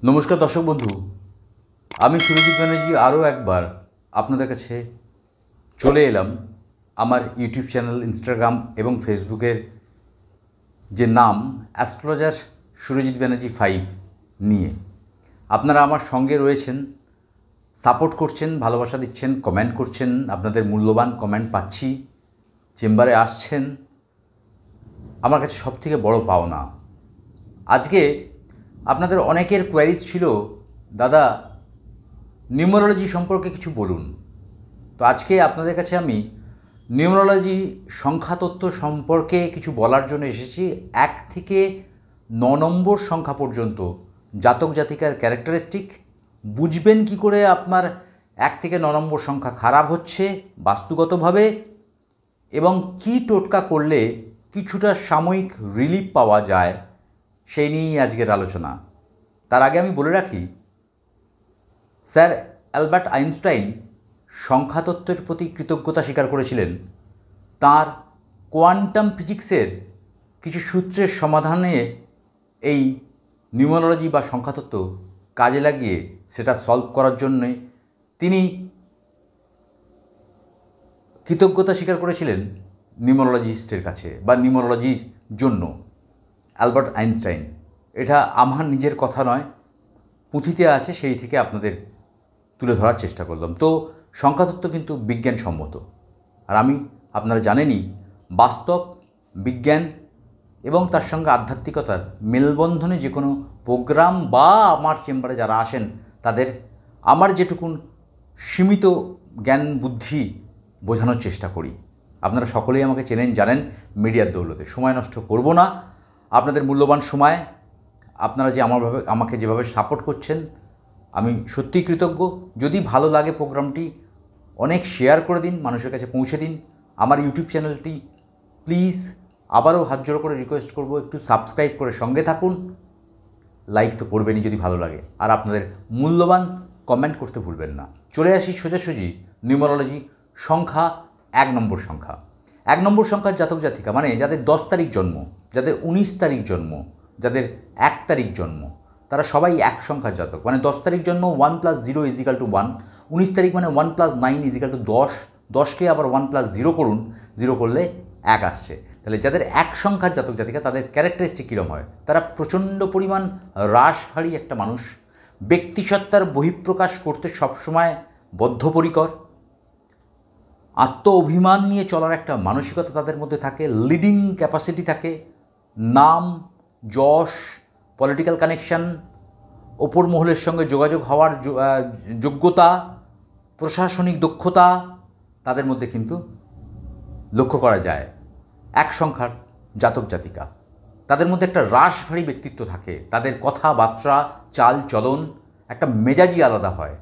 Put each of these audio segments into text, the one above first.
নমস্কার দর্শক বন্ধু, আমি সুরজিৎ ব্যানার্জি আরও একবার আপনাদের কাছে চলে এলাম আমার ইউটিউব চ্যানেল, ইনস্টাগ্রাম এবং ফেসবুকের যে নাম অ্যাস্ট্রোলজার সুরজিৎ ব্যানার্জি 5 নিয়ে। আপনারা আমার সঙ্গে রয়েছেন, সাপোর্ট করছেন, ভালোবাসা দিচ্ছেন, কমেন্ট করছেন, আপনাদের মূল্যবান কমেন্ট পাচ্ছি, চেম্বারে আসছেন, আমার কাছে সবথেকে বড় পাওনা। আজকে আপনাদের অনেকের কোয়ারিজ ছিল, দাদা নিউমারোলজি সম্পর্কে কিছু বলুন। তো আজকে আপনাদের কাছে আমি নিউমারোলজি সংখ্যাতত্ত্ব সম্পর্কে কিছু বলার জন্য এসেছি। 1 থেকে 9 নম্বর সংখ্যা পর্যন্ত জাতক জাতিকার ক্যারেক্টারিস্টিক বুঝবেন কি করে আপনার 1 থেকে 9 নম্বর সংখ্যা খারাপ হচ্ছে বাস্তুগতভাবে, এবং কি টোটকা করলে কিছুটা সাময়িক রিলিফ পাওয়া যায়, সেই নিয়েই আজকের আলোচনা। তার আগে আমি বলে রাখি, স্যার অ্যালবার্ট আইনস্টাইন সংখ্যাতত্ত্বের প্রতি কৃতজ্ঞতা স্বীকার করেছিলেন। তার কোয়ান্টাম ফিজিক্সের কিছু সূত্রের সমাধানে এই নিউমারোলজি বা সংখ্যাতত্ত্ব কাজে লাগিয়ে সেটা সলভ করার জন্যে তিনি কৃতজ্ঞতা স্বীকার করেছিলেন নিউমারোলজিস্টের কাছে বা নিউমারোলজির জন্য অ্যালবার্ট আইনস্টাইন। এটা আমার নিজের কথা নয়, পুঁথিতে আছে, সেই থেকে আপনাদের তুলে ধরার চেষ্টা করলাম। তো সংখ্যাতত্ত্ব কিন্তু বিজ্ঞানসম্মত, আর আমি আপনারা জানেনই বাস্তব বিজ্ঞান এবং তার সঙ্গে আধ্যাত্মিকতার মেলবন্ধনে যে কোনো প্রোগ্রাম বা আমার চেম্বারে যারা আসেন তাদের আমার যেটুকুন সীমিত জ্ঞান বুদ্ধি বোঝানোর চেষ্টা করি। আপনারা সকলেই আমাকে চেনেন, জানেন, মিডিয়ার দৌলতে সময় নষ্ট করব না। আপনাদের মূল্যবান সময় আপনারা যে আমাকে যেভাবে সাপোর্ট করছেন, আমি সত্যিই কৃতজ্ঞ। যদি ভালো লাগে প্রোগ্রামটি অনেক শেয়ার করে দিন, মানুষের কাছে পৌঁছে দিন। আমার ইউটিউব চ্যানেলটি প্লিজ আবারও হাত জোড়ো করে রিকোয়েস্ট করব, একটু সাবস্ক্রাইব করে সঙ্গে থাকুন। লাইক তো করবেনই যদি ভালো লাগে, আর আপনাদের মূল্যবান কমেন্ট করতে ভুলবেন না। চলে আসি সোজাসুজি নিউমারোলজি সংখ্যা 1 নম্বর সংখ্যা। 1 নম্বর সংখ্যার জাতক জাতিকা মানে যাদের 10 তারিখ জন্ম, যাদের 19 তারিখ জন্ম, যাদের 1 তারিখ জন্ম, তারা সবাই 1 সংখ্যার জাতক। মানে 10 তারিখ জন্ম 1 + 0 = 1, 19 তারিখ মানে 1 + 9 = 10, 10কে আবার 1 + 0 করুন, 0 করলে 1 আসছে। তাহলে যাদের 1 সংখ্যার জাতক জাতিকা তাদের ক্যারেক্টারিস্টিক কীরকম হয়? তারা প্রচণ্ড পরিমাণ রাশভারী একটা মানুষ, ব্যক্তিসত্তার বহিঃপ্রকাশ করতে সবসময় বদ্ধপরিকর, আত্ম অভিমান নিয়ে চলার একটা মানসিকতা তাদের মধ্যে থাকে, লিডিং ক্যাপাসিটি থাকে, নাম, যশ, পলিটিক্যাল কানেকশন, ওপর মহলের সঙ্গে যোগাযোগ হওয়ার যোগ্যতা, প্রশাসনিক দক্ষতা তাদের মধ্যে কিন্তু লক্ষ্য করা যায়। 1 সংখ্যার জাতক জাতিকা তাদের মধ্যে একটা রাশভারী ব্যক্তিত্ব থাকে, তাদের কথাবার্তা, চাল চলন একটা মেজাজি আলাদা হয়।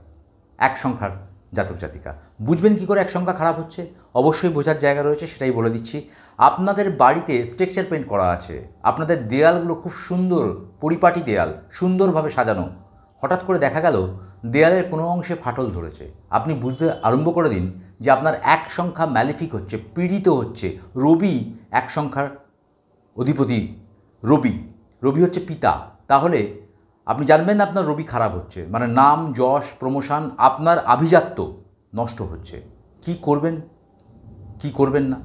1 সংখ্যার জাতক জাতিকা বুঝবেন কী করে 1 সংখ্যা খারাপ হচ্ছে? অবশ্যই বোঝার জায়গা রয়েছে, সেটাই বলে দিচ্ছি। আপনাদের বাড়িতে স্ট্রাকচার পেন্ট করা আছে, আপনাদের দেয়ালগুলো খুব সুন্দর পরিপাটি দেয়াল, সুন্দরভাবে সাজানো, হঠাৎ করে দেখা গেল দেয়ালের কোনো অংশে ফাটল ধরেছে। আপনি বুঝতে আরম্ভ করে দিন যে আপনার 1 সংখ্যা ম্যালিফিক হচ্ছে, পীড়িত হচ্ছে। রবি 1 সংখ্যার অধিপতি, রবি হচ্ছে পিতা। তাহলে আপনি জানবেন আপনার রবি খারাপ হচ্ছে, মানে নাম, যশ, প্রমোশন, আপনার আভিজাত্য নষ্ট হচ্ছে। কি করবেন, কি করবেন না?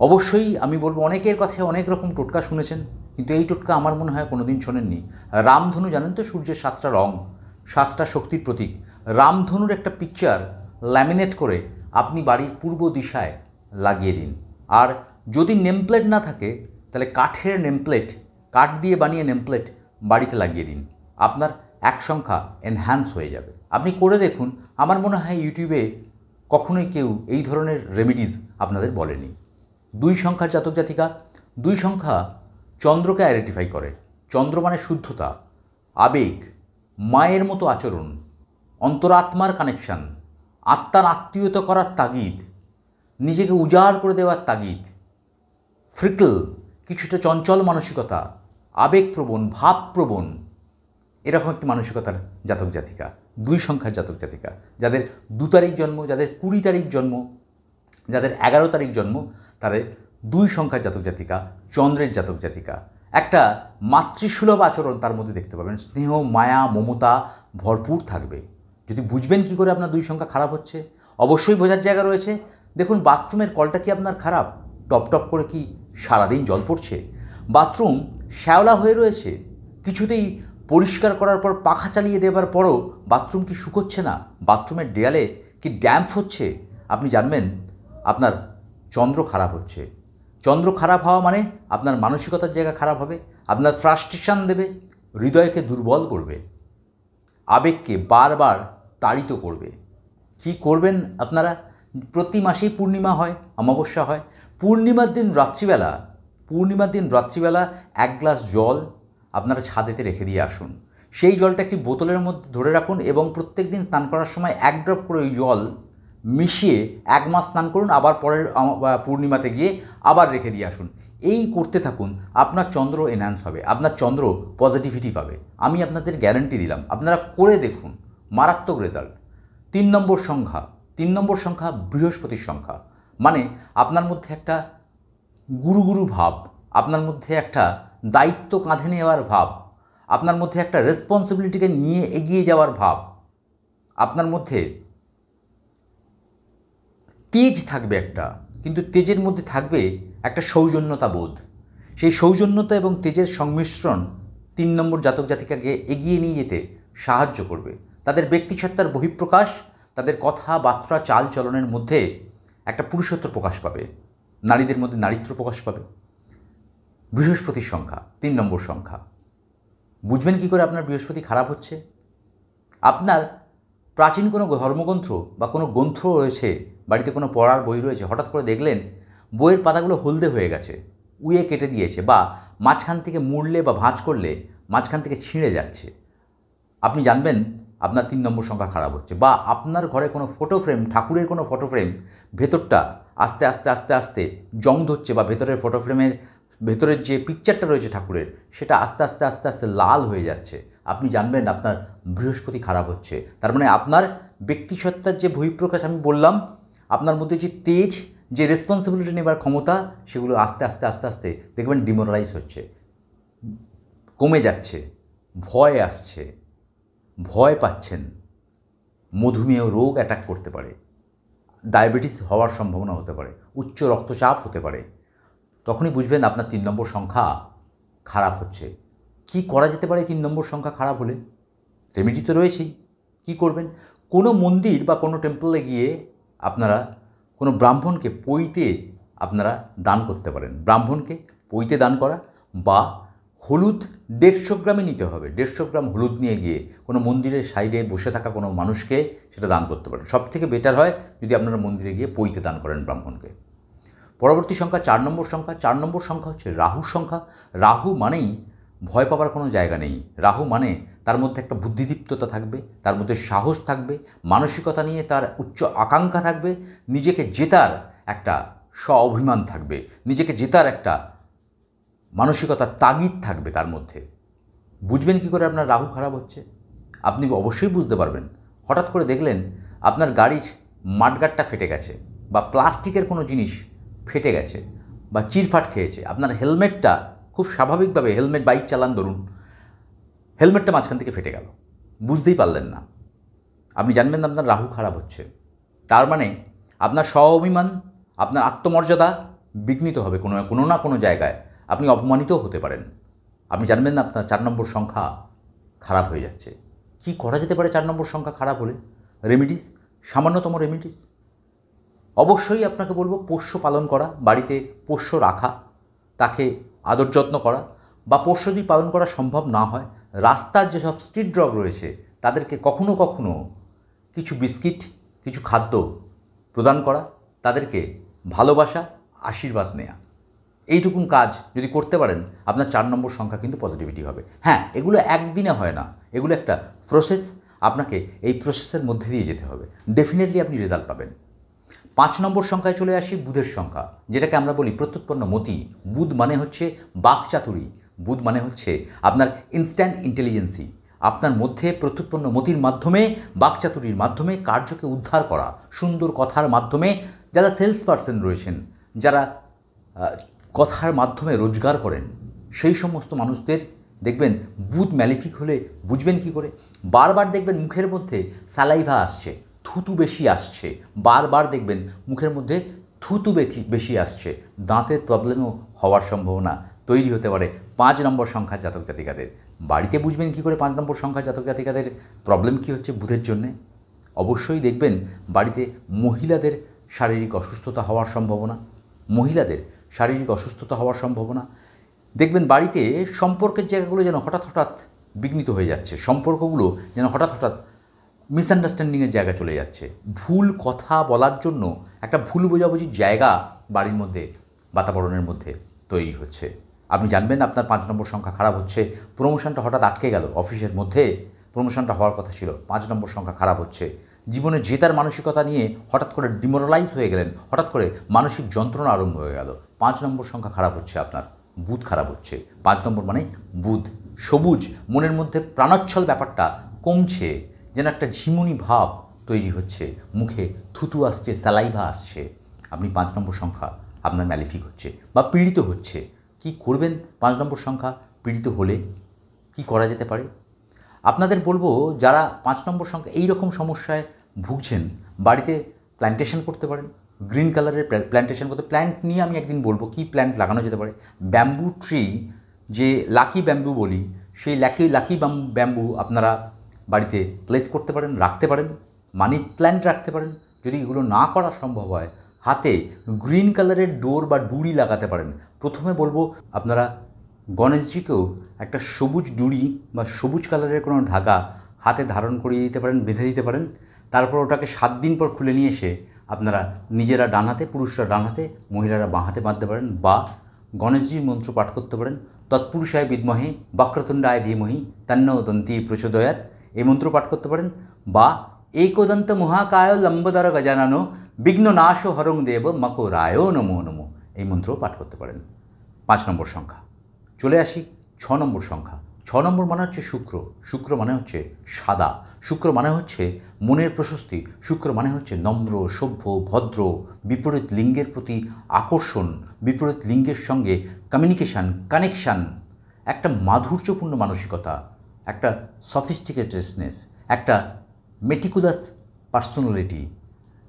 অবশ্যই আমি বলবো, অনেকের কাছে অনেক রকম টোটকা শুনেছেন, কিন্তু এই টোটকা আমার মনে হয় কোনো দিন শোনেননি। রামধনু জানেন তো, সূর্যের 7টা রং, 7টা শক্তির প্রতীক। রামধনুর একটা পিকচার ল্যামিনেট করে আপনি বাড়ির পূর্ব দিশায় লাগিয়ে দিন। আর যদি নেমপ্লেট না থাকে তাহলে কাঠের নেমপ্লেট, কাঠ দিয়ে বানিয়ে নেমপ্লেট বাড়িতে লাগিয়ে দিন। আপনার 1 সংখ্যা এনহ্যান্স হয়ে যাবে। আপনি করে দেখুন। আমার মনে হয় ইউটিউবে কখনোই কেউ এই ধরনের রেমেডিজ আপনাদের বলেনি। 2 সংখ্যার জাতক জাতিকা, 2 সংখ্যা চন্দ্রকে আইডেন্টিফাই করে। চন্দ্র মানে শুদ্ধতা, আবেগ, মায়ের মতো আচরণ, অন্তরাত্মার কানেকশান, আত্মার আত্মীয়তা করার তাগিদ, নিজেকে উজাড় করে দেওয়ার তাগিদ, ফ্রিকল, কিছুটা চঞ্চল মানসিকতা, আবেগপ্রবণ, ভাবপ্রবণ, এরকম একটি মানসিকতার জাতক জাতিকা 2 সংখ্যার জাতক জাতিকা। যাদের 2 তারিখ জন্ম, যাদের 20 তারিখ জন্ম, যাদের 11 তারিখ জন্ম, তাদের 2 সংখ্যার জাতক জাতিকা চন্দ্রের জাতক জাতিকা। একটা মাতৃসুলভ আচরণ তার মধ্যে দেখতে পাবেন। স্নেহ, মায়া, মমতা ভরপুর থাকবে। যদি বুঝবেন কী করে আপনার 2 সংখ্যা খারাপ হচ্ছে, অবশ্যই বোঝার জায়গা রয়েছে। দেখুন, বাথরুমের কলটা কি আপনার খারাপ? টপ টপ করে কি সারাদিন জল পড়ছে? বাথরুম শ্যাওলা হয়ে রয়েছে, কিছুতেই পরিষ্কার করার পর পাখা চালিয়ে দেওয়ার পরও বাথরুম কি শুকোচ্ছে না? বাথরুমের দেয়ালে কি ড্যাম্প হচ্ছে? আপনি জানবেন আপনার চন্দ্র খারাপ হচ্ছে। চন্দ্র খারাপ হওয়া মানে আপনার মানসিকতার জায়গা খারাপ হবে, আপনার ফ্রাস্ট্রেশন দেবে, হৃদয়কে দুর্বল করবে, আবেগকে বারবার তাড়িত করবে। কি করবেন আপনারা? প্রতি মাসেই পূর্ণিমা হয়, অমাবস্যা হয়। পূর্ণিমার দিন রাত্রিবেলা 1 গ্লাস জল আপনারা ছাদেতে রেখে দিয়ে আসুন। সেই জলটা একটি বোতলের মধ্যে ধরে রাখুন এবং প্রত্যেক দিন স্নান করার সময় 1 ড্রপ করে ওই জল মিশিয়ে 1 মাস স্নান করুন, আবার পরের পূর্ণিমাতে গিয়ে আবার রেখে দিয়ে আসুন। এই করতে থাকুন, আপনার চন্দ্র এনহ্যান্স হবে, আপনার চন্দ্র পজিটিভিটি পাবে। আমি আপনাদের গ্যারান্টি দিলাম, আপনারা করে দেখুন, মারাত্মক রেজাল্ট। 3 নম্বর সংখ্যা বৃহস্পতির সংখ্যা। মানে আপনার মধ্যে একটা গুরু ভাব, আপনার মধ্যে একটা দায়িত্ব কাঁধে নেওয়ার ভাব, আপনার মধ্যে একটা রেসপন্সিবিলিটিকে নিয়ে এগিয়ে যাওয়ার ভাব, আপনার মধ্যে তেজ থাকবে একটা, কিন্তু তেজের মধ্যে থাকবে একটা সৌজন্যতা বোধ। সেই সৌজন্যতা এবং তেজের সংমিশ্রণ 3 নম্বর জাতক জাতিকাকে এগিয়ে নিয়ে যেতে সাহায্য করবে। তাদের ব্যক্তিসত্তার বহিঃপ্রকাশ, তাদের কথাবার্তা চাল চলনের মধ্যে একটা পুরুষত্ব প্রকাশ পাবে, নারীদের মধ্যে নারীত্ব প্রকাশ পাবে। বৃহস্পতির সংখ্যা 3 নম্বর সংখ্যা। বুঝবেন কী করে আপনার বৃহস্পতি খারাপ হচ্ছে? আপনার প্রাচীন কোনো ধর্মগ্রন্থ বা কোনো গ্রন্থ রয়েছে, বাড়িতে কোনো পড়ার বই রয়েছে, হঠাৎ করে দেখলেন বইয়ের পাতাগুলো হলদে হয়ে গেছে, উয়ে কেটে দিয়েছে, বা মাঝখান থেকে মুড়লে বা ভাঁজ করলে মাঝখান থেকে ছিঁড়ে যাচ্ছে, আপনি জানবেন আপনার 3 নম্বর সংখ্যা খারাপ হচ্ছে। বা আপনার ঘরে কোনো ফটো ফ্রেম, ঠাকুরের কোনো ফটো ফ্রেম, ভেতরটা আস্তে আস্তে আস্তে আস্তে জং ধরছে, বা ভেতরের ফটো ফ্রেমের ভেতরের যে পিকচারটা রয়েছে ঠাকুরের, সেটা আস্তে আস্তে আস্তে আস্তে লাল হয়ে যাচ্ছে, আপনি জানবেন আপনার বৃহস্পতি খারাপ হচ্ছে। তার মানে আপনার ব্যক্তিসত্তার যে বহিঃপ্রকাশ আমি বললাম, আপনার মধ্যে যে তেজ, যে রেসপন্সিবিলিটি নেবার ক্ষমতা, সেগুলো আস্তে আস্তে আস্তে আস্তে দেখবেন ডিমোরালাইজ হচ্ছে, কমে যাচ্ছে, ভয় আসছে, ভয় পাচ্ছেন, মধুমেহ রোগ অ্যাটাক করতে পারে, ডায়াবেটিস হওয়ার সম্ভাবনা হতে পারে, উচ্চ রক্তচাপ হতে পারে। তখনই বুঝবেন আপনার 3 নম্বর সংখ্যা খারাপ হচ্ছে। কি করা যেতে পারে 3 নম্বর সংখ্যা খারাপ হলে? রেমেডি তো রয়েছেই। কী করবেন? কোনো মন্দির বা কোনো টেম্পলে গিয়ে আপনারা কোনো ব্রাহ্মণকে পৈতে আপনারা দান করতে পারেন। ব্রাহ্মণকে পৈতে দান করা, বা হলুদ 150 গ্রামই নিতে হবে, 150 গ্রাম হলুদ নিয়ে গিয়ে কোনো মন্দিরের সাইডে বসে থাকা কোনো মানুষকে সেটা দান করতে পারেন। সব থেকে বেটার হয় যদি আপনারা মন্দিরে গিয়ে পৈতে দান করেন ব্রাহ্মণকে। পরবর্তী সংখ্যা 4 নম্বর সংখ্যা। 4 নম্বর সংখ্যা হচ্ছে রাহুর সংখ্যা। রাহু মানেই ভয় পাবার কোনো জায়গা নেই। রাহু মানে তার মধ্যে একটা বুদ্ধিদীপ্ততা থাকবে, তার মধ্যে সাহস থাকবে, মানসিকতা নিয়ে তার উচ্চ আকাঙ্ক্ষা থাকবে, নিজেকে জেতার একটা স্ব-অভিমান থাকবে, নিজেকে জেতার একটা মানসিকতার তাগিদ থাকবে তার মধ্যে। বুঝবেন কী করে আপনার রাহু খারাপ হচ্ছে? আপনি অবশ্যই বুঝতে পারবেন। হঠাৎ করে দেখলেন আপনার গাড়ির মাডগার্ডটা ফেটে গেছে, বা প্লাস্টিকের কোনো জিনিস ফেটে গেছে বা চিরফাট খেয়েছে, আপনার হেলমেটটা খুব স্বাভাবিকভাবে, হেলমেট বাইক চালান ধরুন, হেলমেটটা মাঝখান থেকে ফেটে গেল, বুঝতেই পারলেন না, আপনি জানবেন আপনার রাহু খারাপ হচ্ছে। তার মানে আপনার স্ব-অভিমান, আপনার আত্মমর্যাদা বিঘ্নিত হবে কোনো না কোনো জায়গায়, আপনি অপমানিতও হতে পারেন। আপনি জানবেন না আপনার 4 নম্বর সংখ্যা খারাপ হয়ে যাচ্ছে। কি করা যেতে পারে 4 নম্বর সংখ্যা খারাপ হলে? রেমিডিস, সামান্যতম রেমিডিস। অবশ্যই আপনাকে বলবো পোষ্য পালন করা, বাড়িতে পোষ্য রাখা, তাকে আদর যত্ন করা, বা পোষ্য যদি পালন করা সম্ভব না হয়, রাস্তার যেসব স্ট্রিট ডগ রয়েছে তাদেরকে কখনো কখনো কিছু বিস্কিট, কিছু খাদ্য প্রদান করা, তাদেরকে ভালোবাসা, আশীর্বাদ নেওয়া, এইটুকুন কাজ যদি করতে পারেন আপনার 4 নম্বর সংখ্যা কিন্তু পজিটিভিটি হবে। হ্যাঁ, এগুলো একদিনে হয় না, এগুলো একটা প্রসেস, আপনাকে এই প্রসেসের মধ্যে দিয়ে যেতে হবে, ডেফিনেটলি আপনি রেজাল্ট পাবেন। 5 নম্বর সংখ্যায় চলে আসি, বুধের সংখ্যা, যেটাকে আমরা বলি প্রত্যুৎপন্ন মতি। বুধ মানে হচ্ছে বাকচাতুরী, বুধ মানে হচ্ছে আপনার ইনস্ট্যান্ট ইন্টেলিজেন্সি। আপনার মধ্যে প্রত্যুৎপন্ন মতির মাধ্যমে, বাকচাতুরীর মাধ্যমে কার্যকে উদ্ধার করা, সুন্দর কথার মাধ্যমে, যারা সেলস পার্সন রয়েছেন, যারা কথার মাধ্যমে রোজগার করেন, সেই সমস্ত মানুষদের দেখবেন বুধ ম্যালিফিক হলে বুঝবেন কি করে, বারবার দেখবেন মুখের মধ্যে সালাইভা আসছে, থুতু বেশি আসছে, বারবার দেখবেন মুখের মধ্যে থুতু বেশি আসছে, দাঁতের প্রবলেমও হওয়ার সম্ভাবনা তৈরি হতে পারে 5 নম্বর সংখ্যার জাতক জাতিকাদের। বাড়িতে বুঝবেন কি করে 5 নম্বর সংখ্যার জাতক জাতিকাদের প্রবলেম কী হচ্ছে বুধের জন্যে? অবশ্যই দেখবেন বাড়িতে মহিলাদের শারীরিক অসুস্থতা হওয়ার সম্ভাবনা, মহিলাদের শারীরিক অসুস্থতা হওয়ার সম্ভাবনা। দেখবেন বাড়িতে সম্পর্কের জায়গাগুলো যেন হঠাৎ হঠাৎ বিঘ্নিত হয়ে যাচ্ছে, সম্পর্কগুলো যেন হঠাৎ হঠাৎ মিসআন্ডারস্ট্যান্ডিংয়ের জায়গা চলে যাচ্ছে, ভুল কথা বলার জন্য একটা ভুল বোঝাবুঝির জায়গা বাড়ির মধ্যে বাতাবরণের মধ্যে তৈরি হচ্ছে। আপনি জানবেন আপনার 5 নম্বর সংখ্যা খারাপ হচ্ছে, প্রমোশনটা হঠাৎ আটকে গেল, অফিসের মধ্যে প্রমোশনটা হওয়ার কথা ছিল, 5 নম্বর সংখ্যা খারাপ হচ্ছে, জীবনে জেতার মানসিকতা নিয়ে হঠাৎ করে ডিমোরালাইজ হয়ে গেলেন, হঠাৎ করে মানসিক যন্ত্রণা আরম্ভ হয়ে গেল, 5 নম্বর সংখ্যা খারাপ হচ্ছে, আপনার বুধ খারাপ হচ্ছে। 5 নম্বর মানে বুধ, সবুজ, মনের মধ্যে প্রাণোচ্ছল ব্যাপারটা কমছে, যেন একটা ঝিমুনি ভাব তৈরি হচ্ছে, মুখে থুতু আসছে, সালাইভা আসছে। আপনি 5 নম্বর সংখ্যা আপনার ম্যালিফিক হচ্ছে বা পীড়িত হচ্ছে। কি করবেন 5 নম্বর সংখ্যা পীড়িত হলে? কি করা যেতে পারে? আপনাদের বলবো, যারা 5 নম্বর সংখ্যা এই রকম সমস্যায় ভুগছেন, বাড়িতে প্ল্যান্টেশন করতে পারেন, গ্রিন কালারের প্ল্যান্টেশন করতে। প্ল্যান্ট নিয়ে আমি একদিন বলবো কী প্ল্যান্ট লাগানো যেতে পারে। ব্যাম্বু ট্রি, যে লাকি ব্যাম্বু বলি, সেই লাকি ব্যাম্বু আপনারা বাড়িতে প্লেস করতে পারেন, রাখতে পারেন। মানি প্ল্যান্ট রাখতে পারেন। যদি এগুলো না করা সম্ভব হয়, হাতে গ্রিন কালারের ডোর বা ডুরি লাগাতে পারেন। প্রথমে বলবো আপনারা গণেশজিকেও একটা সবুজ ডুরি বা সবুজ কালারের কোনো ধাগা হাতে ধারণ করিয়ে দিতে পারেন, বেঁধে দিতে পারেন। তারপর ওটাকে 7 দিন পর খুলে নিয়ে এসে আপনারা নিজেরা ডান হাতে, পুরুষরা ডান হাতে, মহিলারা বাঁ হাতে বাঁধতে পারেন, বা গণেশজির মন্ত্র পাঠ করতে পারেন। তৎপুরুষায় বিদ্মহে বক্রতুণ্ডায় ধীমহি তন্নো দন্তি প্রচোদয়াৎ, এই মন্ত্র পাঠ করতে পারেন। বা একদন্ত মহাকায় লম্বদর গজাননো বিঘ্ন নাশ হরং দেব মকরায় নমো নমো, এই মন্ত্র পাঠ করতে পারেন। 5 নম্বর সংখ্যা। চলে আসি 6 নম্বর সংখ্যা। 6 নম্বর মানে হচ্ছে শুক্র। শুক্র মানে হচ্ছে সাদা, শুক্র মানে হচ্ছে মনের প্রশস্তি, শুক্র মানে হচ্ছে নম্র, সভ্য, ভদ্র, বিপরীত লিঙ্গের প্রতি আকর্ষণ, বিপরীত লিঙ্গের সঙ্গে কমিউনিকেশান, কানেকশান, একটা মাধুর্যপূর্ণ মানসিকতা, একটা সফিস্টিকেটেডনেস, একটা মেটিকুলাস পার্সোনালিটি।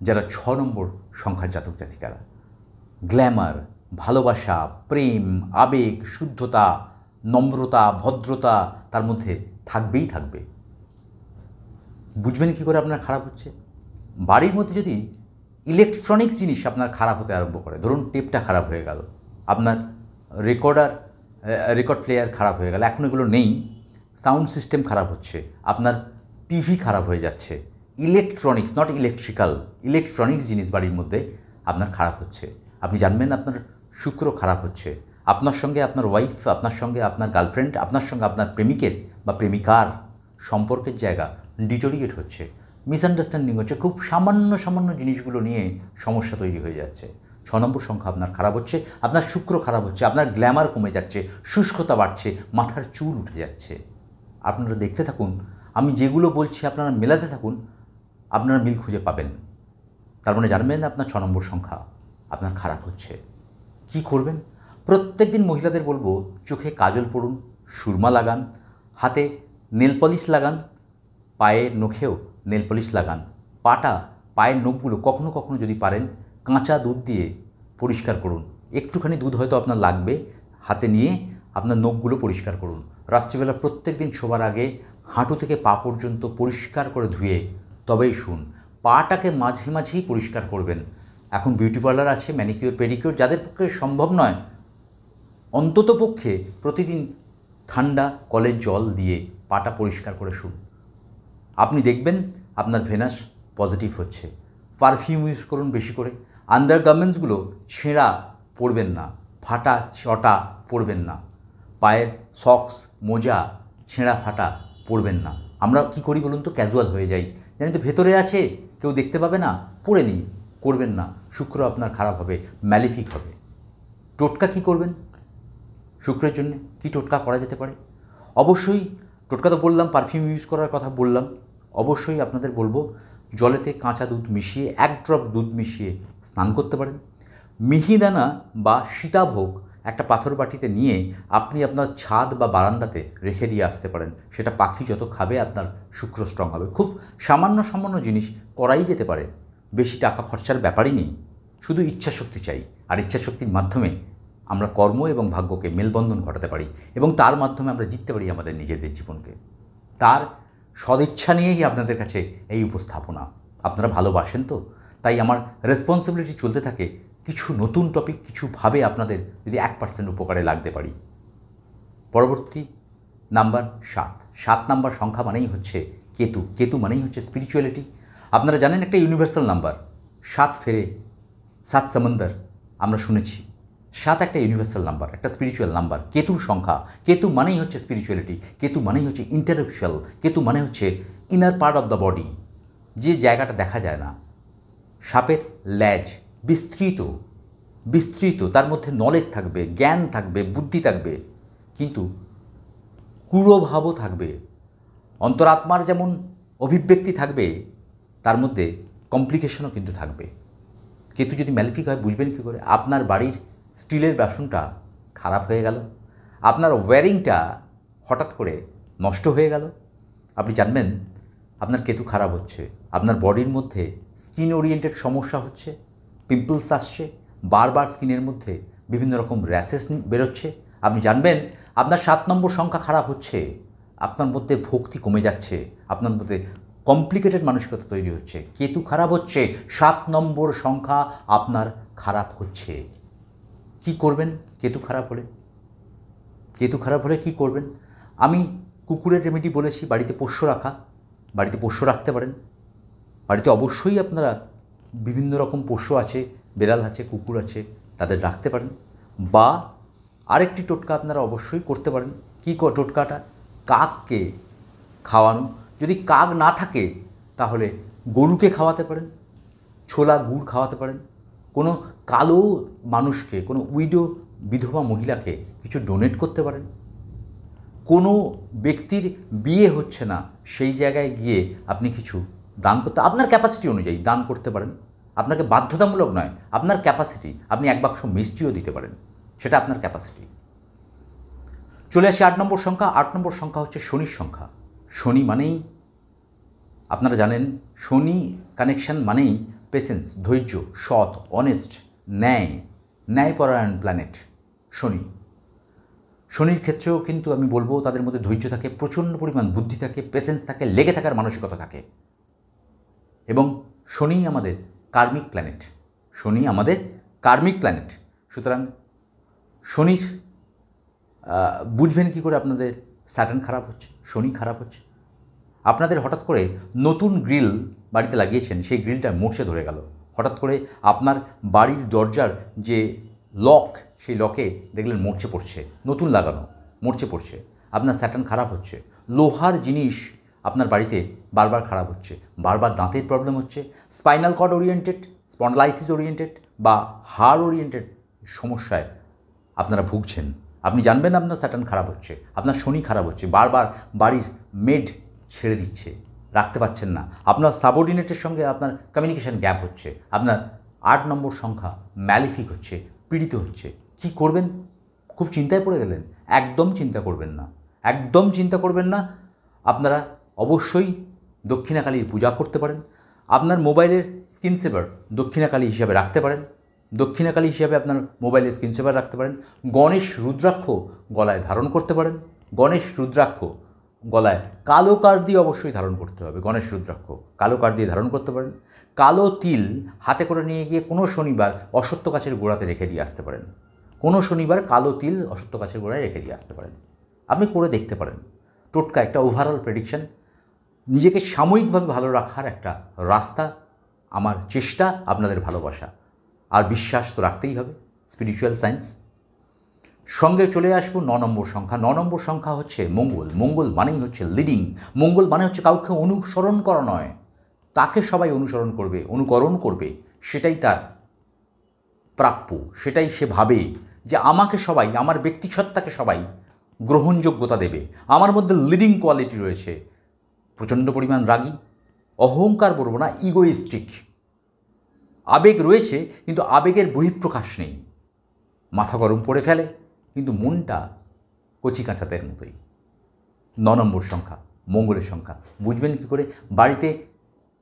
যারা 6 নম্বর সংখ্যার জাতক জাতিকারা, গ্ল্যামার, ভালোবাসা, প্রেম, আবেগ, শুদ্ধতা, নম্রতা, ভদ্রতা তার মধ্যে থাকবেই থাকবে। বুঝবেন কী করে আপনার খারাপ হচ্ছে? বাড়ির মধ্যে যদি ইলেকট্রনিক্স জিনিস আপনার খারাপ হতে আরম্ভ করে, ধরুন টেপটা খারাপ হয়ে গেল, আপনার রেকর্ড প্লেয়ার খারাপ হয়ে গেল, এখন এগুলো নেই, সাউন্ড সিস্টেম খারাপ হচ্ছে, আপনার টিভি খারাপ হয়ে যাচ্ছে, ইলেকট্রনিক্স, নট ইলেকট্রিক্যাল, ইলেকট্রনিক্স জিনিস বাড়ির মধ্যে আপনার খারাপ হচ্ছে, আপনি জানবেন আপনার শুক্র খারাপ হচ্ছে। আপনার সঙ্গে আপনার ওয়াইফ, আপনার সঙ্গে আপনার গার্লফ্রেন্ড, আপনার সঙ্গে আপনার প্রেমিকের বা প্রেমিকার সম্পর্কের জায়গা ডিটোরিয়েট হচ্ছে, মিসআন্ডারস্ট্যান্ডিং হচ্ছে, খুব সামান্য সামান্য জিনিসগুলো নিয়ে সমস্যা তৈরি হয়ে যাচ্ছে। 6 নম্বর সংখ্যা আপনার খারাপ হচ্ছে, আপনার শুক্র খারাপ হচ্ছে, আপনার গ্ল্যামার কমে যাচ্ছে, শুষ্কতা বাড়ছে, মাথার চুল উঠে যাচ্ছে। আপনারা দেখতে থাকুন, আমি যেগুলো বলছি আপনারা মেলাতে থাকুন, আপনারা মিল খুঁজে পাবেন। তার মানে জানবেন আপনার 6 নম্বর সংখ্যা আপনার খারাপ হচ্ছে। কি করবেন? প্রত্যেক দিন মহিলাদের বলবো, চোখে কাজল পরুন, সুরমা লাগান, হাতে নেল পলিশ লাগান, পায়ের নখেও নেল পলিশ লাগান, পায়ের নখগুলো কখনো কখনো যদি পারেন কাঁচা দুধ দিয়ে পরিষ্কার করুন। একটুখানি দুধ হয়তো আপনার লাগবে, হাতে নিয়ে আপনার নখগুলো পরিষ্কার করুন। রাত্রিবেলা প্রত্যেক দিন শোবার আগে হাঁটু থেকে পা পর্যন্ত পরিষ্কার করে ধুয়ে তবেই শুন। পাটাকে মাঝে মাঝেই পরিষ্কার করবেন। এখন বিউটি পার্লার আছে, ম্যানিকিওর পেডিকিওর, যাদের পক্ষে সম্ভব নয়, অন্তত পক্ষে প্রতিদিন ঠান্ডা কলের জল দিয়ে পাটা পরিষ্কার করে শুন। আপনি দেখবেন আপনার ভেনাস পজিটিভ হচ্ছে। পারফিউম ইউজ করুন বেশি করে। আন্ডারগার্মেন্টসগুলো ছেঁড়া পরবেন না, ফাটা চটা পরবেন না, পায়ের সক্স, মোজা ছেঁড়া ফাটা পরবেন না। আমরা কি করি বলুন তো? ক্যাজুয়াল হয়ে যাই, জানি তো ভেতরে আছে, কেউ দেখতে পাবে না, পরে নিই। করবেন না, শুক্র আপনার খারাপ হবে, ম্যালিফিক হবে। টোটকা কি করবেন? শুক্রের জন্য কি টোটকা করা যেতে পারে? অবশ্যই টোটকা তো বললাম, পারফিউম ইউজ করার কথা বললাম। অবশ্যই আপনাদের বলবো, জলেতে কাঁচা দুধ মিশিয়ে, 1 ড্রপ দুধ মিশিয়ে স্নান করতে পারেন। মিহিদানা বা সীতাভোগ একটা পাথর বাটিতে নিয়ে আপনি আপনার ছাদ বা বারান্দাতে রেখে দিয়ে আসতে পারেন। সেটা পাখি যত খাবে আপনার শুক্র স্ট্রং হবে। খুব সামান্য সামান্য জিনিস করাই যেতে পারে, বেশি টাকা খরচার ব্যাপারই নেই, শুধু ইচ্ছাশক্তি চাই। আর ইচ্ছাশক্তির মাধ্যমে আমরা কর্ম এবং ভাগ্যকে মেলবন্ধন ঘটাতে পারি এবং তার মাধ্যমে আমরা জিততে পারি আমাদের নিজেদের জীবনকে। তার সদিচ্ছা নিয়েই আপনাদের কাছে এই উপস্থাপনা। আপনারা ভালোবাসেন তো, তাই আমার রেসপন্সিবিলিটি চলতে থাকে কিছু নতুন টপিক কিছুভাবে আপনাদের যদি 1% উপকারে লাগতে পারি। পরবর্তী নাম্বার 7। 7 নাম্বার সংখ্যা মানেই হচ্ছে কেতু। কেতু মানেই হচ্ছে স্পিরিচুয়ালিটি। আপনারা জানেন একটা ইউনিভার্সাল নাম্বার, 7 ফেরে 7 সমন্দর আমরা শুনেছি। 7 একটা ইউনিভার্সাল নাম্বার, একটা স্পিরিচুয়াল নাম্বার। কেতুর সংখ্যা, কেতু মানেই হচ্ছে স্পিরিচুয়ালিটি, কেতু মানেই হচ্ছে ইন্টালেকচুয়াল, কেতু মানে হচ্ছে inner part of the body, যে জায়গাটা দেখা যায় না। সাপের ল্যাজ বিস্তৃত বিস্তৃত, তার মধ্যে নলেজ থাকবে, জ্ঞান থাকবে, বুদ্ধি থাকবে, কিন্তু কুড়োভাবও থাকবে। অন্তরাত্মার যেমন অভিব্যক্তি থাকবে, তার মধ্যে কমপ্লিকেশনও কিন্তু থাকবে। কেতু যদি ম্যালিফিক হয় বুঝবেন কী করে? আপনার বাড়ির স্টিলের বাসনটা খারাপ হয়ে গেল, আপনার ওয়্যারিংটা হঠাৎ করে নষ্ট হয়ে গেল, আপনি জানবেন আপনার কেতু খারাপ হচ্ছে। আপনার বডির মধ্যে স্কিন ওরিয়েন্টেড সমস্যা হচ্ছে, পিম্পলস আসছে, বারবার স্কিনের মধ্যে বিভিন্ন রকম র্যাশেস বেরোচ্ছে, আপনি জানবেন আপনার 7 নম্বর সংখ্যা খারাপ হচ্ছে। আপনার মধ্যে ভক্তি কমে যাচ্ছে, আপনার মধ্যে কমপ্লিকেটেড মানসিকতা তৈরি হচ্ছে। কেতু খারাপ হচ্ছে, 7 নম্বর সংখ্যা আপনার খারাপ হচ্ছে। কি করবেন কেতু খারাপ হলে? কেতু খারাপ হলে কী করবেন? আমি কুকুরের রেমেডি বলেছি, বাড়িতে পোষ্য রাখা। বাড়িতে পোষ্য রাখতে পারেন। বাড়িতে অবশ্যই আপনারা বিভিন্ন রকম পোষ্য আছে, বেড়াল আছে, কুকুর আছে, তাদের রাখতে পারেন। বা আরেকটি টোটকা আপনারা অবশ্যই করতে পারেন। কী টোটকাটা? কাককে খাওয়ানো। যদি কাক না থাকে তাহলে গরুকে খাওয়াতে পারেন, ছোলা গুড় খাওয়াতে পারেন। কোনো কালো মানুষকে, কোনো উইডো বিধবা মহিলাকে কিছু ডোনেট করতে পারেন। কোনো ব্যক্তির বিয়ে হচ্ছে না, সেই জায়গায় গিয়ে আপনি কিছু দান করতে, আপনার ক্যাপাসিটি অনুযায়ী দান করতে পারেন। আপনাকে বাধ্যতামূলক নয়, আপনার ক্যাপাসিটি। আপনি 1 বাক্স মিষ্টিও দিতে পারেন, সেটা আপনার ক্যাপাসিটি। চলে আসি 8 নম্বর সংখ্যা। 8 নম্বর সংখ্যা হচ্ছে শনির সংখ্যা। শনি মানেই আপনারা জানেন, শনি কানেকশন মানেই পেশেন্স, ধৈর্য, সৎ, অনেস্ট, ন্যায়পরায়ণ প্ল্যানেট শনি। শনির ক্ষেত্রেও কিন্তু আমি বলবো তাদের মধ্যে ধৈর্য থাকে, প্রচণ্ড পরিমাণ বুদ্ধি থাকে, পেশেন্স থাকে, লেগে থাকার মানসিকতা থাকে। এবং শনি আমাদের কার্মিক প্ল্যানেট। শনি আমাদের কার্মিক প্ল্যানেট। সুতরাং শনির বুঝবেন কী করে আপনাদের স্যাটার্ন খারাপ হচ্ছে, শনি খারাপ হচ্ছে? আপনাদের হঠাৎ করে নতুন গ্রিল বাড়িতে লাগিয়েছেন, সেই গ্রিলটা মরচে ধরে গেল। হঠাৎ করে আপনার বাড়ির দরজার যে লক, সেই লকে দেখলেন মরচে পড়ছে, নতুন লাগানো, মরচে পড়ছে। আপনার স্যাটার্ন খারাপ হচ্ছে। লোহার জিনিস আপনার বাড়িতে বারবার খারাপ হচ্ছে, বারবার দাঁতের প্রবলেম হচ্ছে, spinal cord oriented, spondylosis oriented বা হাড় ওরিয়েন্টেড সমস্যায় আপনারা ভুগছেন। আপনি জানবেন আপনার স্যাটার্ন খারাপ হচ্ছে, আপনার শনি খারাপ হচ্ছে, বারবার বাড়ির মেড ছেড়ে দিচ্ছে, রাখতে পারছেন না, আপনার সাবঅর্ডিনেটের সঙ্গে আপনার কমিউনিকেশন গ্যাপ হচ্ছে, আপনার 8 নম্বর সংখ্যা ম্যালিফিক হচ্ছে, পীড়িত হচ্ছে। কি করবেন? খুব চিন্তায় পড়ে গেলেন? একদম চিন্তা করবেন না, একদম চিন্তা করবেন না। আপনারা অবশ্যই দক্ষিণাকালীর পূজা করতে পারেন। আপনার মোবাইলের স্ক্রিনসেভার দক্ষিণাকালী হিসাবে রাখতে পারেন। দক্ষিণাকালী হিসাবে আপনার মোবাইলের স্ক্রিনসেভার রাখতে পারেন। গণেশ রুদ্রাক্ষ গলায় ধারণ করতে পারেন। গণেশ রুদ্রাক্ষ গলায় কালো কার্ড দিয়ে অবশ্যই ধারণ করতে হবে। গণেশ রুদ্রাক্ষ কালো কার্ড দিয়ে ধারণ করতে পারেন। কালো তিল হাতে করে নিয়ে গিয়ে কোনো শনিবার অশ্বত্থ গাছের গোড়াতে রেখে দিয়ে আসতে পারেন। কোনো শনিবার কালো তিল অশ্বত্থ গাছের গোড়ায় রেখে দিয়ে আসতে পারেন। আপনি করে দেখতে পারেন। টোটকা একটা ওভারঅল প্রেডিকশন, নিজেকে সাময়িকভাবে ভালো রাখার একটা রাস্তা, আমার চেষ্টা, আপনাদের ভালোবাসা আর বিশ্বাস তো রাখতেই হবে, স্পিরিচুয়াল সায়েন্স। সঙ্গে চলে আসবো 9 নম্বর সংখ্যা। 9 নম্বর সংখ্যা হচ্ছে মঙ্গল। মঙ্গল মানেই হচ্ছে লিডিং। মঙ্গল মানে হচ্ছে কাউকে অনুসরণ করা নয়, তাকে সবাই অনুসরণ করবে, অনুকরণ করবে, সেটাই তার প্রাপ্য। সেটাই সে ভাবে যে আমাকে সবাই, আমার ব্যক্তিসত্তাকে সবাই গ্রহণযোগ্যতা দেবে। আমার মধ্যে লিডিং কোয়ালিটি রয়েছে, প্রচণ্ড পরিমাণ রাগী, অহংকার বলবো না, ইগোইস্টিক। আবেগ রয়েছে কিন্তু আবেগের বহিঃপ্রকাশ নেই। মাথা গরম করে ফেলে, কিন্তু মনটা কচি কাঁচাতের মতোই। 9 নম্বর সংখ্যা মঙ্গলের সংখ্যা। বুঝবেন কী করে? বাড়িতে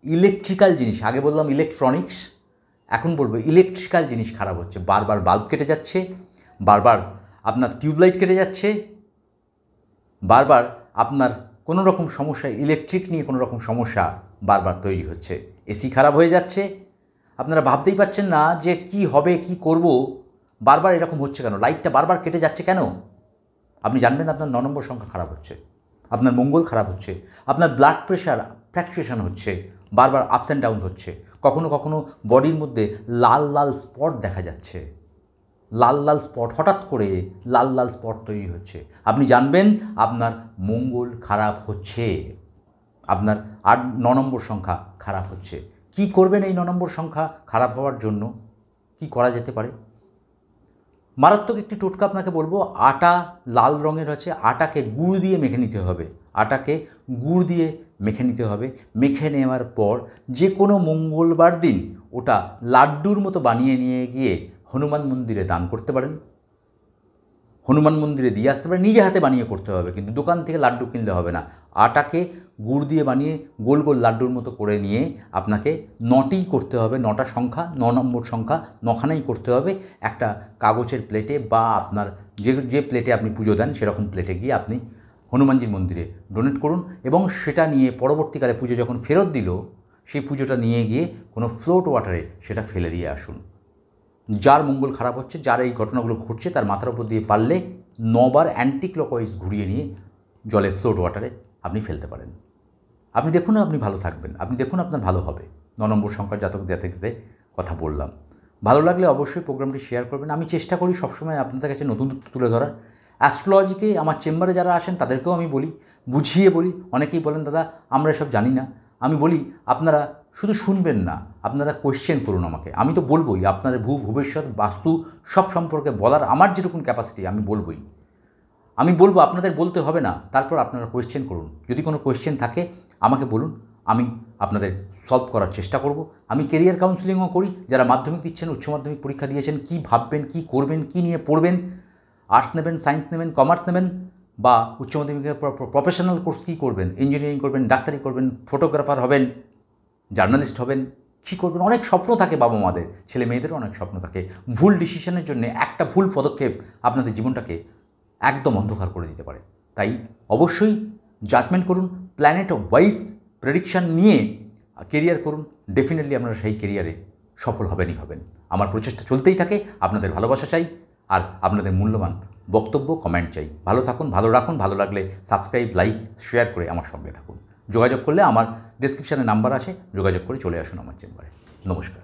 ইলেকট্রিক্যাল জিনিস, আগে বললাম ইলেকট্রনিক্স, এখন বলবো ইলেকট্রিক্যাল জিনিস খারাপ হচ্ছে। বারবার বাল্ব কেটে যাচ্ছে, বারবার আপনার টিউবলাইট কেটে যাচ্ছে, বারবার আপনার কোনো রকম সমস্যা, ইলেকট্রিক নিয়ে কোনো রকম সমস্যা বারবার তৈরি হচ্ছে। এসি খারাপ হয়ে যাচ্ছে, আপনারা ভাবতেই পারছেন না যে কি হবে, কি করব, বারবার এরকম হচ্ছে কেন, লাইটটা বারবার কেটে যাচ্ছে কেন। আপনি জানবেন আপনার 9 নম্বর সংখ্যা খারাপ হচ্ছে, আপনার মঙ্গল খারাপ হচ্ছে, আপনার ব্লাড প্রেশার ফ্ল্যাকচুয়েশন হচ্ছে, বারবার আপস অ্যান্ড ডাউন হচ্ছে, কখনো কখনো বডির মধ্যে লাল লাল স্পট দেখা যাচ্ছে, লাল লাল স্পট, হঠাৎ করে লাল লাল স্পট তৈরি হচ্ছে। আপনি জানবেন আপনার মঙ্গল খারাপ হচ্ছে, আপনার 9 নম্বর সংখ্যা খারাপ হচ্ছে। কি করবেন এই 9 নম্বর সংখ্যা খারাপ হওয়ার জন্য? কি করা যেতে পারে? মারাত্মক একটি টোটকা আপনাকে বলবো। আটা লাল রঙের আছে, আটাকে গুড় দিয়ে মেখে নিতে হবে, আটাকে গুড় দিয়ে মেখে নিতে হবে। মেখে নেওয়ার পর যে কোনো মঙ্গলবার দিন ওটা লাড্ডুর মতো বানিয়ে নিয়ে গিয়ে হনুমান মন্দিরে দান করতে পারেন, হনুমান মন্দিরে দিয়ে আসতে পারেন। নিজে হাতে বানিয়ে করতে হবে, কিন্তু দোকান থেকে লাড্ডু কিনলে হবে না। আটাকে গুড় দিয়ে বানিয়ে গোল গোল লাড্ডুর মতো করে নিয়ে আপনাকে 9টি করতে হবে, 9টা সংখ্যা, 9 নম্বর সংখ্যা 9খানাই করতে হবে। একটা কাগজের প্লেটে বা আপনার যে প্লেটে আপনি পুজো দেন সেরকম প্লেটে গিয়ে আপনি হনুমানজির মন্দিরে ডোনেট করুন, এবং সেটা নিয়ে পরবর্তীকালে পুজো যখন ফেরত দিল, সেই পুজোটা নিয়ে গিয়ে কোনো ফ্লোট ওয়াটারে সেটা ফেলে দিয়ে আসুন। যার মঙ্গল খারাপ হচ্ছে, যার এই ঘটনাগুলো ঘটছে, তার মাথার উপর দিয়ে পারলে 9 বার অ্যান্টি ক্লকওয়াইজ ঘুরিয়ে নিয়ে জলে ফ্লোট ওয়াটারে আপনি ফেলতে পারেন। আপনি দেখুন আপনি ভালো থাকবেন, আপনি দেখুন আপনার ভালো হবে। 9 নম্বর সংখ্যার জাতক জাতিকাদের কথা বললাম। ভালো লাগলে অবশ্যই প্রোগ্রামটি শেয়ার করবেন। আমি চেষ্টা করি সবসময় আপনাদের কাছে নতুন তথ্য তুলে ধরার। অ্যাস্ট্রোলজিকে আমার চেম্বারে যারা আসেন তাদেরকেও আমি বলি, বুঝিয়ে বলি। অনেকেই বলেন দাদা আমরা এসব জানি না। আমি বলি আপনারা শুধু শুনবেন না, আপনারা কোয়েশ্চেন করুন আমাকে। আমি তো বলবোই, আপনার ভবিষ্যৎ বাস্তু সব সম্পর্কে বলার আমার যেরকম ক্যাপাসিটি আমি বলবোই। আমি বলবো, আপনাদের বলতে হবে না। তারপর আপনারা কোয়েশ্চেন করুন, যদি কোনো কোয়েশ্চেন থাকে আমাকে বলুন, আমি আপনাদের সলভ করার চেষ্টা করব। আমি কেরিয়ার কাউন্সিলিংও করি। যারা মাধ্যমিক দিচ্ছেন, উচ্চ মাধ্যমিক পরীক্ষা দিয়েছেন, কী ভাববেন, কী করবেন, কী নিয়ে পড়বেন, আর্টস নেবেন, সায়েন্স নেবেন, কমার্স নেবেন, বা উচ্চ মাধ্যমিকের প্রফেশনাল কোর্স কী করবেন, ইঞ্জিনিয়ারিং করবেন, ডাক্তারি করবেন, ফটোগ্রাফার হবেন, জার্নালিস্ট হবেন, কী করবেন, অনেক স্বপ্ন থাকে বাবা মাদের, ছেলে মেয়েদেরও অনেক স্বপ্ন থাকে। ভুল ডিসিশনের জন্য একটা ভুল পদক্ষেপ আপনাদের জীবনটাকে একদম অন্ধকার করে দিতে পারে। তাই অবশ্যই জাজমেন্ট করুন, প্ল্যানেট ওয়াইজ প্রেডিকশান নিয়ে কেরিয়ার করুন। ডেফিনেটলি আপনারা সেই কেরিয়ারে সফল হবেনই হবেন। আমার প্রচেষ্টা চলতেই থাকে। আপনাদের ভালোবাসা চাই, আর আপনাদের মূল্যবান বক্তব্য, কমেন্ট চাই। ভালো থাকুন, ভালো রাখুন। ভালো লাগলে সাবস্ক্রাইব, লাইক, শেয়ার করে আমার সঙ্গে থাকুন। যোগাযোগ করলে আমার ডেসক্রিপশানে নাম্বার আছে, যোগাযোগ করে চলে আসুন আমার চেম্বারে। নমস্কার।